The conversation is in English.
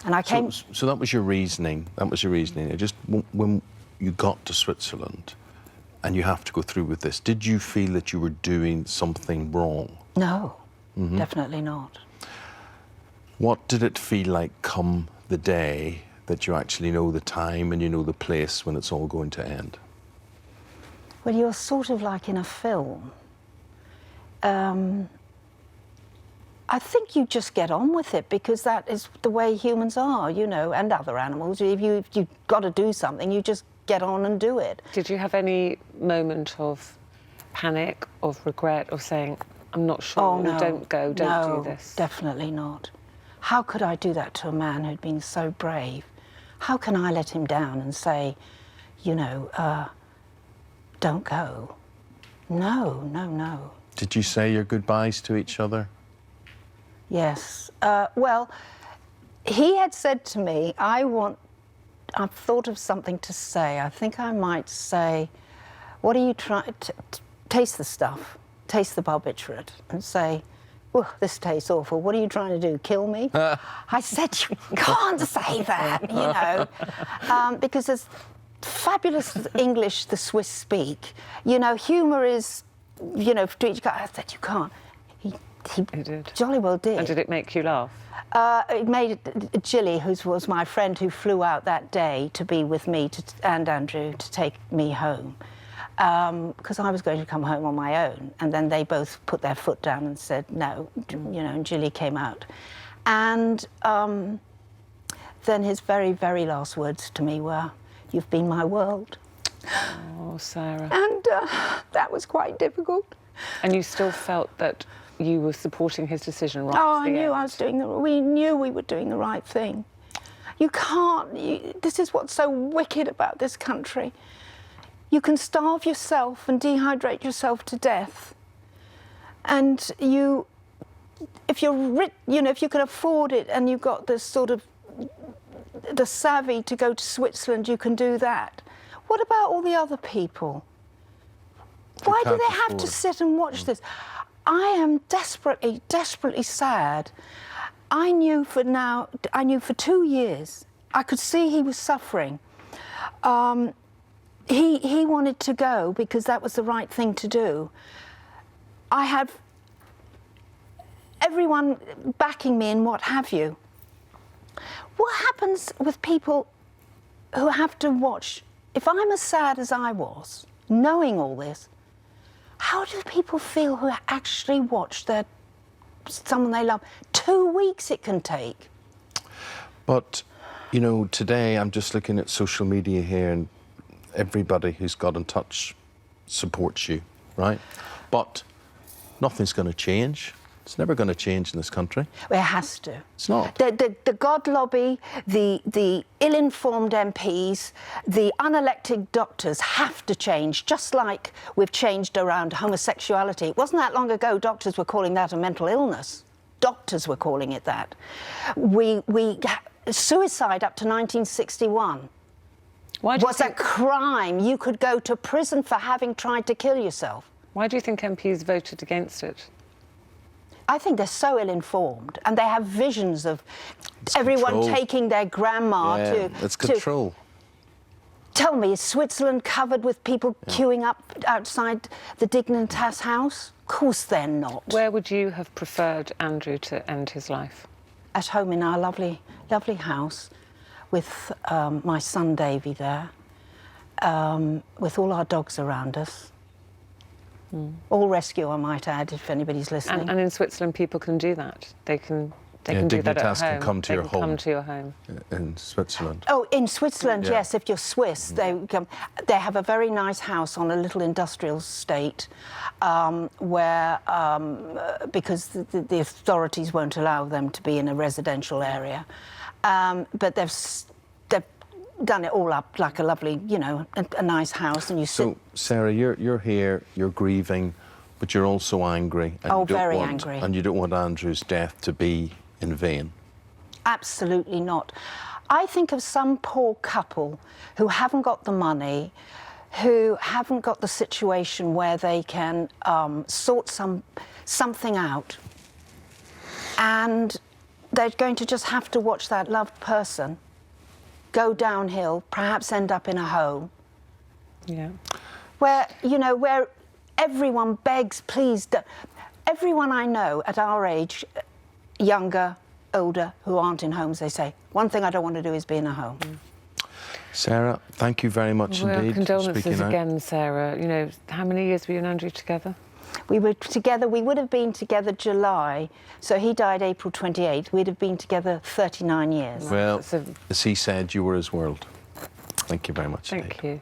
And I came... So that was your reasoning. That was your reasoning. It just, when you got to Switzerland and you have to go through with this, did you feel that you were doing something wrong? No, definitely not. What did it feel like come the day that you actually know the time and you know the place when it's all going to end? Well, you're sort of like in a film. I think you just get on with it because that is the way humans are, you know, and other animals. If you've got to do something, you just get on and do it. Did you have any moment of panic, of regret, of saying, I'm not sure, Oh, no. don't go, don't do this? No, definitely not. How could I do that to a man who'd been so brave? How can I let him down and say, you know, don't go? No, no, no. Did you say your goodbyes to each other? Yes. Well, he had said to me, I've thought of something to say. I think I might say, what are you trying to... Taste the stuff. Taste the barbiturate and say, oh, this tastes awful. What are you trying to do, kill me? I said, you can't say that, you know, because there's fabulous English the Swiss speak. You know, humour is, you know, to each guy. I said, you can't. He did. Jolly well did. And did it make you laugh? It made Jilly, who was my friend who flew out that day to be with me and Andrew to take me home, because I was going to come home on my own, and then they both put their foot down and said no, you know, and Jilly came out. And then his very, very last words to me were, "You've been my world." Oh, Sarah. And that was quite difficult. And you still felt that you were supporting his decision right Oh, to the I knew end. I was we knew we were doing the right thing. You can't, this is what's so wicked about this country. You can starve yourself and dehydrate yourself to death. And if you're rich, you know, if you can afford it and you've got this sort of, the savvy to go to Switzerland, you can do that. What about all the other people? Why do they have to sit and watch this? I am desperately, desperately sad. I knew for 2 years, I could see he was suffering. He wanted to go because that was the right thing to do. I had everyone backing me and what have you. What happens with people who have to watch? If I'm as sad as I was, knowing all this, how do people feel who actually watch someone they love? 2 weeks it can take. But, you know, today I'm just looking at social media here and everybody who's got in touch supports you, right? But nothing's going to change. It's never going to change in this country. Well, it has to. It's not. The God lobby, the ill-informed MPs, the unelected doctors have to change, just like we've changed around homosexuality. It wasn't that long ago doctors were calling that a mental illness. Doctors were calling it that. Suicide up to 1961 was a crime. You could go to prison for having tried to kill yourself. Why do you think MPs voted against it? I think they're so ill-informed, and they have visions of everyone taking their grandma to... It's control. Tell me, is Switzerland covered with people queuing up outside the Dignitas house? Of course they're not. Where would you have preferred Andrew to end his life? At home in our lovely, lovely house, with my son Davy there, with all our dogs around us. All rescue, I might add, if anybody's listening. And in Switzerland, people can do that. They can do that at home. Dignitas can come to your home. Come to your home. In Switzerland. Oh, in Switzerland, yes. If you're Swiss, they have a very nice house on a little industrial estate where, because the authorities won't allow them to be in a residential area, but they've done it all up like a lovely, you know, a nice house, and you sit... So, Sarah, you're here, you're grieving, but you're also angry. And very angry. And you don't want Andrew's death to be in vain. Absolutely not. I think of some poor couple who haven't got the money, who haven't got the situation where they can sort something out, and they're going to just have to watch that loved person go downhill, perhaps end up in a home. Yeah. Where, you know, where everyone begs, please, everyone I know at our age, younger, older, who aren't in homes, they say, one thing I don't want to do is be in a home. Sarah, thank you very much Well, indeed. condolences speaking out. again, Sarah. You know, how many years were you and Andrew together? We were together, we would have been together July, so he died April 28th. We'd have been together 39 years. Well, That's a- as he said, you were his world. Thank you very much indeed. Thank you.